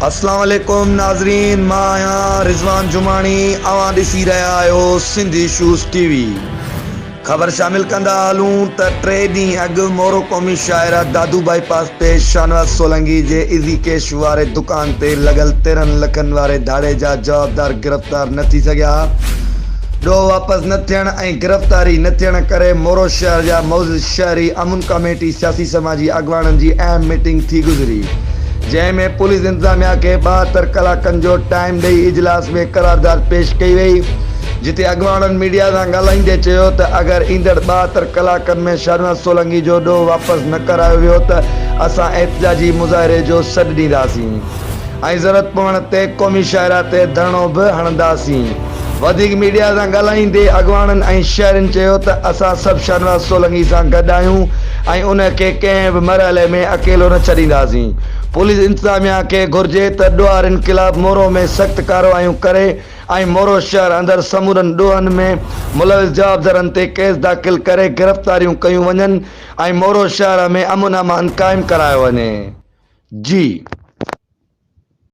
अस्सलाम वालेकुम नाज़रीन, मां आहियां रिज़वान जुमानी। अवां ॾिसी रहिया आहियो सिंधी इशूज़ टीवी। ख़बर शामिल कंदा हलूं त 3 ॾींहं अॻु मोरो क़ौमी शाइरा दादू बाईपास ते शाहनवाज़ सोलंकी जे इज़ी कैश वारे दुकान ते लॻल 13 लखनि वारे धाड़े जा जवाबदार गिरफ़्तार न थी सघिया। ॾोह वापसि न थियण ऐं गिरफ़्तारी न थियण करे मोरो शहर जा मौज़ूद शहरी अमन कमेटी सियासी समाजी अॻवाननि जी अहम मीटिंग थी गुज़री, जंहिंमें पुलिस इंतज़ामिया खे 72 कलाकनि जो टाइम ॾेई इजलास में करारदाद पेश कई वई, जिते अॻवाननि मीडिया सां ॻाल्हाईंदे चयो त अगरि ईंदड़ 72 कलाकनि में शाहनवाज़ सोलंकी जो ॾोह वापसि न करायो वियो त असां एहतिजाजी मुज़ाहिरे जो सॾु ॾींदासीं ऐं ज़रूरत पवण ते क़ौमी शाइरा ते धरणो बि हणंदासीं। वधीक मीडिया सां ॻाल्हाईंदे अॻवाननि ऐं शहरनि चयो त असां सभु शाहनवाज़ सोलंकी सां गॾु आहियूं ऐं उन खे कंहिं बि मरहले में अकेलो न छॾींदासीं। पुलिस इंतज़ामिया खे घुर्जे त ॾोहारियुनि ख़िलाफ़ मोरो में सख़्त कार्रवाइयूं करे ऐं मोरो शहर अंदरि समूरनि ॾोहनि में मुलविस जवाबदारनि ते केस दाख़िल करे गिरफ़्तारियूं कयूं वञनि ऐं मोरो शहर में अमन अमान क़ाइमु करायो वञे। जी।